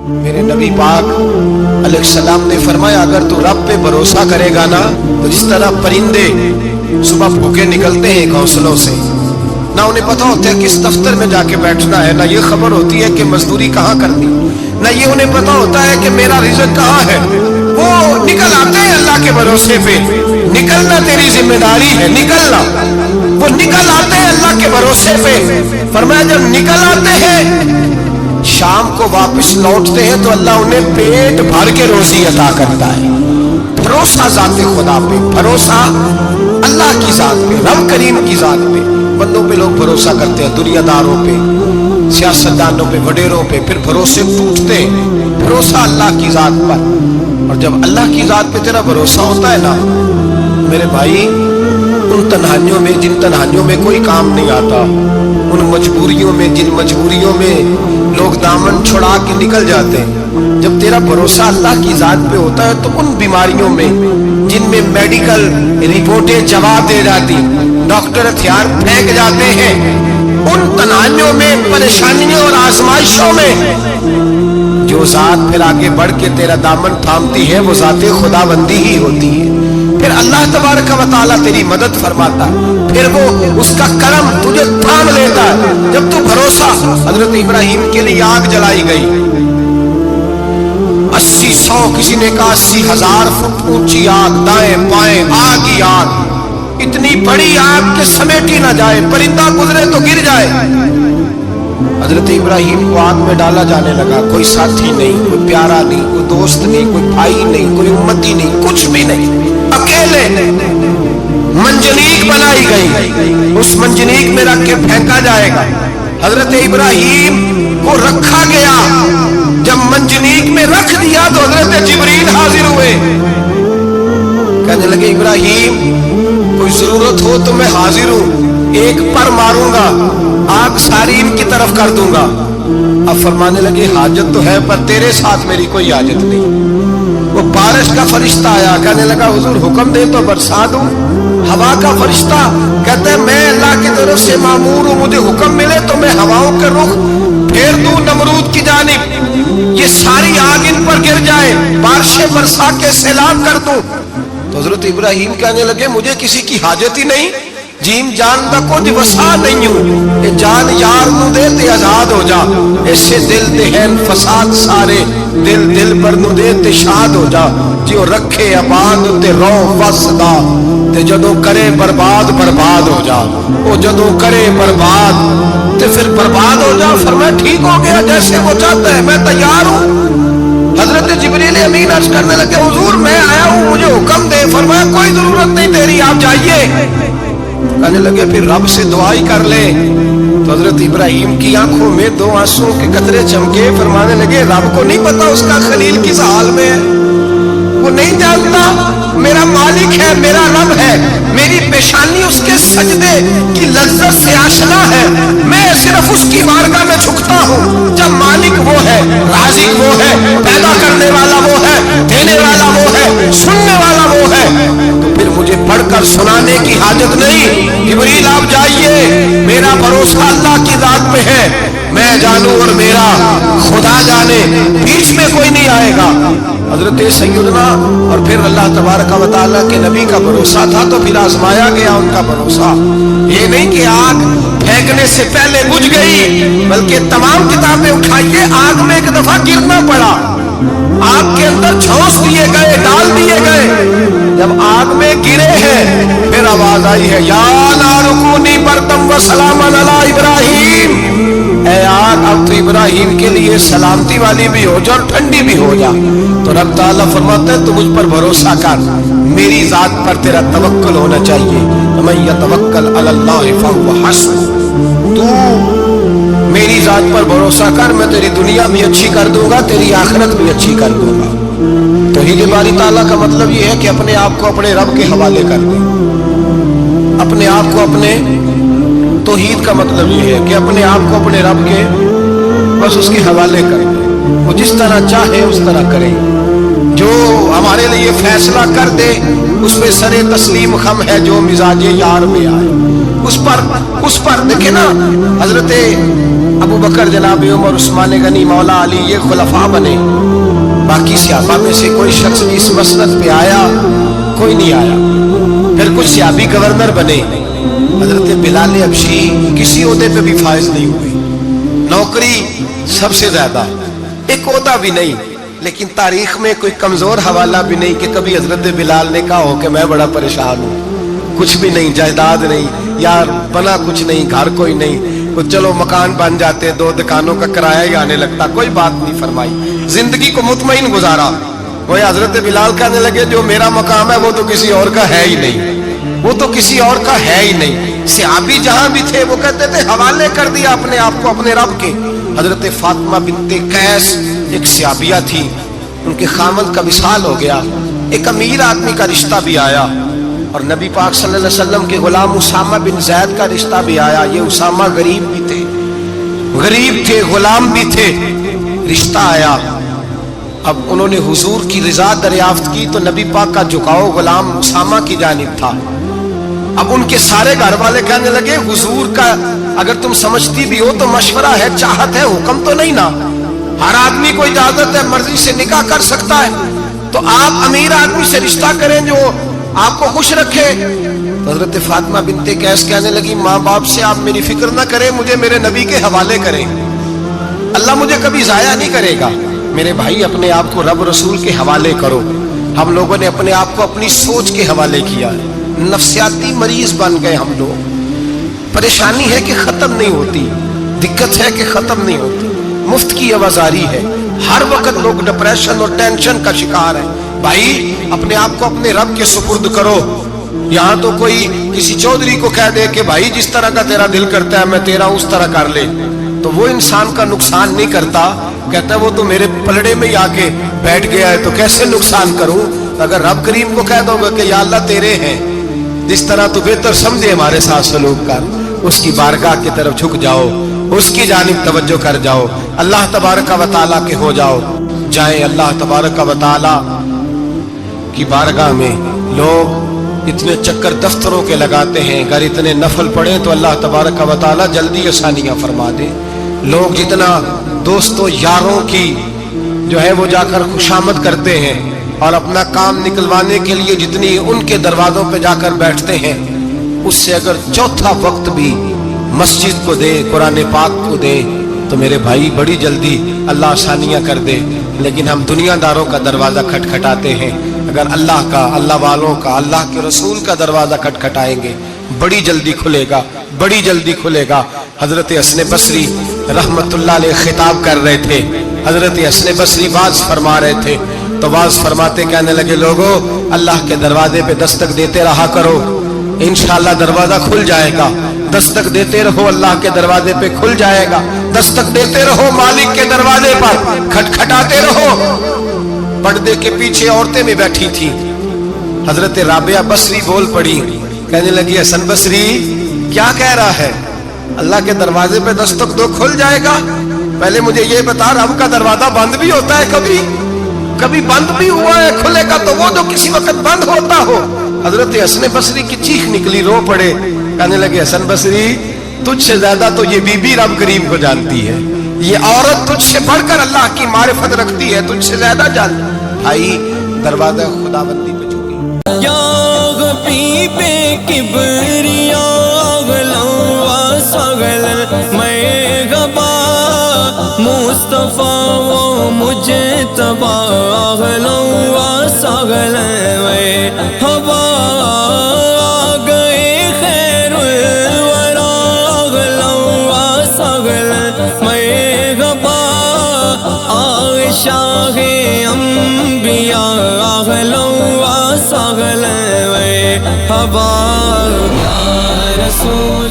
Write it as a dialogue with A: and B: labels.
A: میرے نبی پاک علیہ السلام نے فرمایا اگر تو رب پہ بھروسہ کرے گا نا تو جس طرح پرندے صبح بھوکے نکلتے ہیں گھونسلوں سے، نہ انہیں پتا ہوتا ہے کس دفتر میں جا کے بیٹھنا ہے، نہ یہ خبر ہوتی ہے کہ مزدوری کہاں کرنی، نہ یہ انہیں پتا ہوتا ہے کہ میرا رزق کہاں ہے، وہ نکل آتے ہیں اللہ کے بھروسے پہ۔ نکلنا تیری ذمہ داری ہے، نکلنا، وہ نکل آتے ہیں اللہ کے بھروسے پہ۔ فرمایا جب نکل آتے ہیں شام کو واپس لوٹتے ہیں تو اللہ انہیں پیٹ بھر کے روزی عطا کرتا ہے۔ بھروسہ ذات خدا پہ، بھروسہ اللہ کی ذات پہ، رب کریم کی ذات پہ۔ بندوں پہ لوگ بھروسہ کرتے ہیں، دنیا داروں پہ، سیاستدانوں پہ، وڈیروں پہ، پھر بھروسے ٹوٹتے ہیں۔ بھروسہ اللہ کی ذات پر، اور جب اللہ کی ذات پہ تیرا بھروسہ ہوتا ہے نا میرے بھائی، ان تنہائیوں میں جن تنہائیوں میں کوئی کام نہیں آتا، ان مجبوریوں میں جن مجبوریوں میں لوگ دامن چھڑا کے نکل جاتے ہیں، جب تیرا بھروسہ اللہ کی ذات پہ ہوتا ہے تو ان بیماریوں میں جن میں میڈیکل رپورٹیں جواب دے جاتی، ڈاکٹر ہتھیار پھینک جاتے ہیں، ان تنہائیوں میں، پریشانیوں اور آزمائشوں میں جو ذات پھر آگے بڑھ کے تیرا دامن تھامتی ہے وہ ذات خدا بندی ہی ہوتی ہے۔ پھر اللہ تبارک و تعالیٰ تیری مدد فرماتا ہے، پھر وہ اس کا کرم تجھے تھام لیتا ہے۔ جب تو بھروسہ، حضرت ابراہیم کے لیے آگ جلائی گئی، 80-100 کسی نے کہا 80,000 فٹ اونچی آگ، دائیں بائیں آگ ہی آگ، اتنی بڑی آگ کہ سمیٹی نہ جائے، پرندہ گزرے تو گر جائے۔ حضرت ابراہیم کو آگ میں ڈالا جانے لگا، کوئی ساتھی نہیں، کوئی پیارا نہیں، کوئی دوست نہیں، کوئی بھائی نہیں، کوئی امتی نہیں، کچھ بھی نہیں، اکیلے منجنیق بنائی گئی، اس منجنیق میں رکھ کے پھینکا جائے گا۔ حضرت ابراہیم کو رکھا گیا، جب منجنیق میں رکھ دیا تو حضرت جبریل حاضر ہوئے، کہنے لگے ابراہیم کوئی ضرورت ہو تو میں حاضر ہوں، ایک پر ماروں گا آگ ساری ان کی طرف کر دوں گا۔ اب فرمانے لگے حاجت تو ہے پر تیرے ساتھ میری کوئی حاجت نہیں۔ وہ بارش کا فرشتہ آیا، کہنے لگا حضور حکم دے تو برسا دوں۔ ہوا کا فرشتہ کہتے ہیں میں اللہ کی طرف سے مامور ہوں، مجھے حکم ملے تو میں ہواؤں کے رخ پھیر دوں نمرود کی جانب، یہ ساری آگ ان پر گر جائے، بارشیں برسا کے سیلاب کر دوں۔ تو حضرت ابراہیم کہنے لگے مجھے کسی کی حاجت ہی نہیں، جیم جان دا کچھ وسا نہیں ہوں، اے جان یار نو دے تے آزاد ہو جا، ایسے دل دہن فساد سارے، دل دل پر نو دے تے شاد ہو جا، جیو رکھے آباد تے رو وسدا، تے جدو کرے برباد برباد ہو جا، او جدو کرے برباد تے پھر برباد ہو جا۔ فرمایا ٹھیک ہو گیا جیسے وہ چاہتا ہے، میں تیار ہوں۔ حضرت جبریل امین عرض کرنے لگے حضور میں آیا ہوں، مجھے حکم دے۔ فرمایا کوئی ضرورت نہیں تیری، آپ جائیے۔ کہنے لگے پھر رب سے دعا ہی کر لے۔ تو حضرت ابراہیم کی آنکھوں میں 2 آنسوں کے قطرے چمکے، فرمانے لگے رب کو نہیں پتا اس کا خلیل کس حال میں ہے، وہ نہیں جانتا میرا مالک ہے، میرا رب ہے، میری پیشانی اس کے سجدے کی لذت سے آشنا ہے، میں صرف اس کی بارگاہ میں جھکتا ہوں۔ جب مالک وہ ہے، رازق وہ ہے، پیدا کرنے والا وہ ہے، دینے والا وہ ہے، سننے والا وہ ہے، تو پھر مجھے پڑھ کر سنانے کی حاجت نہیں۔ جبریل آپ جائیے، میرا بھروسہ اللہ کی ذات پہ ہے، میں جانوں اور میرا خدا جانے، بیچ میں کوئی نہیں آئے گا۔ حضرت سیدنا اور پھر اللہ تبارک و تعالیٰ کے نبی کا بھروسہ تھا تو پھر آزمایا گیا ان کا بھروسہ۔ یہ نہیں کہ آگ پھینکنے سے پہلے بجھ گئی، بلکہ تمام کتابیں اٹھائیے، آگ میں ایک دفعہ گرنا پڑا، آگ کے اندر جھونس دیے گئے، ڈال دیے گئے۔ جب آگ میں گرے ہیں پھر آواز آئی ہے یا نار کونی بردم و سلاما علی ابراہیم، اے آگ اب تو ابراہیم کے لیے سلامتی والی بھی ہو جا اور ٹھنڈی بھی ہو جا۔ تو رب تعالیٰ فرماتا ہے تو مجھ پر بھروسہ کر، میری ذات پر تیرا توکل ہونا چاہیے۔ وَمَن يَتَوَکَّلْ عَلَى اللَّهِ فَهُوَ حَسْبُهُ، تو میری ذات پر بھروسہ کر، میں تیری دنیا بھی اچھی کر دوں گا، تیری آخرت بھی اچھی کر دوں گا۔ توحید باری تعالیٰ کا مطلب یہ ہے کہ اپنے آپ کو اپنے رب کے حوالے کر دیں، اپنے آپ کو اپنے، توحید کا مطلب یہ ہے کہ اپنے آپ کو اپنے رب کے بس اس کے حوالے کر دیں، وہ جس طرح چاہے اس طرح کرے، جو ہمارے لیے فیصلہ کر دے اس پہ سر تسلیم خم ہے، جو مزاج یار میں آئے اس پر دیکھیں نا، حضرت ابو بکر، جناب عمر، عثمان غنی، مولا علی، یہ خلفاء بنے. باقی صحابہ میں سے کوئی شخص اس مسند پہ آیا؟ کوئی نہیں آیا. پھر کچھ صحابی گورنر بنے. حضرت بلال حبشی کسی عہدے پہ بھی فائز نہیں ہوئے. نوکری سب سے زیادہ، ایک عہدہ بھی نہیں. لیکن تاریخ میں کوئی کمزور حوالہ بھی نہیں کہ کبھی حضرت بلال نے کہا ہو کہ میں بڑا پریشان ہوں، کچھ بھی نہیں، جائیداد نہیں، یار بنا کچھ نہیں، گھر کوئی نہیں، کچھ چلو مکان بن جاتے، 2 دکانوں کا کرایہ ہی آنے لگتا. کوئی بات نہیں فرمائی، زندگی کو مطمئن گزارا. وہ حضرت بلال کہنے لگے جو میرا مقام ہے وہ تو کسی اور کا ہے ہی نہیں، وہ تو کسی اور کا ہے ہی نہیں. صحابی جہاں بھی تھے وہ کہتے تھے حوالے کر دیا اپنے آپ کو اپنے رب کے. حضرت فاطمہ بنت قیس ایک صحابیہ تھی، ان کے خامند کا وصال ہو گیا. ایک امیر آدمی کا رشتہ بھی آیا اور نبی پاک صلی اللہ علیہ وسلم کے غلام اسامہ بن زید کا رشتہ بھی آیا. یہ اسامہ غریب بھی تھے، غریب تھے، غلام بھی تھے. رشتہ آیا. اب انہوں نے حضور کی رضا دریافت کی تو نبی پاک کا جھکاؤ غلام اسامہ کی جانب تھا. اب ان کے سارے گھر والے کہنے لگے حضور کا اگر تم سمجھتی بھی ہو تو مشورہ ہے، چاہت ہے، حکم تو نہیں نا. ہر آدمی کو اجازت ہے، مرضی سے نکاح کر سکتا ہے، تو آپ امیر آدمی سے رشتہ کریں جو آپ کو خوش رکھے. حضرت فاطمہ بنت قیس کہنے لگی ماں باپ سے آپ میری فکر نہ کریں، مجھے میرے نبی کے حوالے کریں، اللہ مجھے کبھی ضائع نہیں کرے گا. میرے بھائی اپنے آپ کو رب رسول کے حوالے کرو. ہم لوگوں نے اپنے آپ کو اپنی سوچ کے حوالے کیا، نفسیاتی مریض بن گئے ہم لوگ. پریشانی ہے کہ ختم نہیں ہوتی، دقت ہے کہ ختم نہیں ہوتی، مفت کی آوازاری ہے. ہر وقت لوگ ڈپریشن اور ٹینشن کا شکار ہے. بھائی اپنے آپ کو اپنے رب کے سپرد کرو. یہاں تو کوئی کسی چودھری کو کہہ دے کہ بھائی جس طرح کا تیرا دل کرتا ہے میں تیرا اس طرح کر لے، تو وہ انسان کا نقصان نہیں کرتا. کہتا ہے وہ تو میرے پلڑے میں ہی آ کے بیٹھ گیا ہے تو کیسے نقصان کروں. اگر رب کریم کو کہہ دو گا کہ یا اللہ تیرے ہیں، جس طرح تو بہتر سمجھے ہمارے ساتھ سلوک کر، اس کی بارگاہ کی طرف جھک جاؤ، اس کی جانب توجہ کر جاؤ، اللہ تبارک و تعالیٰ کے ہو جاؤ. جائیں اللہ تبارک و تعالیٰ کی بارگاہ میں. لوگ اتنے چکر دفتروں کے لگاتے ہیں، اگر اتنے نفل پڑھیں تو اللہ تبارک و تعالیٰ جلدی آسانیاں فرما دے. لوگ جتنا دوستوں یاروں کی جو ہے وہ جا کر خوشامد کرتے ہیں اور اپنا کام نکلوانے کے لیے جتنی ان کے دروازوں پہ جا کر بیٹھتے ہیں، اس سے اگر چوتھا وقت بھی مسجد کو دے، قرآن پاک کو دے، تو میرے بھائی بڑی جلدی اللہ آسانیاں کر دے. لیکن ہم دنیا داروں کا دروازہ کھٹکھٹاتے ہیں. اگر اللہ کا، اللہ والوں کا، اللہ کے رسول کا دروازہ کھٹکھٹائیں گے بڑی جلدی کھلے گا، بڑی جلدی کھلے گا. حضرت حسن بصری رحمت اللہ علیہ خطاب کر رہے تھے. حضرت حسن بصری واز فرما رہے تھے تو واز فرماتے کہنے لگے لوگو اللہ کے دروازے پہ دستک دیتے رہا کرو، انشاءاللہ دروازہ کھل جائے گا. دستک دیتے رہو، اللہ کے دروازے پہ کھل جائے گا. دستک دیتے رہو، مالک کے دروازے پر کھٹکھٹاتے رہو. پردے کے پیچھے عورتیں بھی بیٹھی تھی. حضرت رابعہ بصری بول پڑی، کہنے لگی حسن بصری کیا کہہ رہا ہے؟ اللہ کے دروازے پہ دستک دو کھل جائے گا. پہلے مجھے یہ بتا رب کا دروازہ بند بھی ہوتا ہے، کبھی کبھی بند بھی ہوا ہے، کھلے گا تو وہ جو کسی وقت بند ہوتا ہو. حضرت حسن بصری کی چیخ نکلی، رو پڑے، کہنے لگے حسن بصری تجھ سے زیادہ تو یہ بی بی رب کریم کو جانتی ہے، یہ عورت تجھ سے بڑھ کر اللہ کی معرفت رکھتی ہے، تجھ سے زیادہ جانتی. بھائی دروازہ خداوندی پہ چکی
B: یا غبی پہ کبریا غلوا سغل میں غبا مصطفیٰ و مجتبا غلوا سغل میں ہوا گئے خیر الورا غلوا سغل میں غبا شاہ انبیاء غلوا سغل میں ہوا یا رسول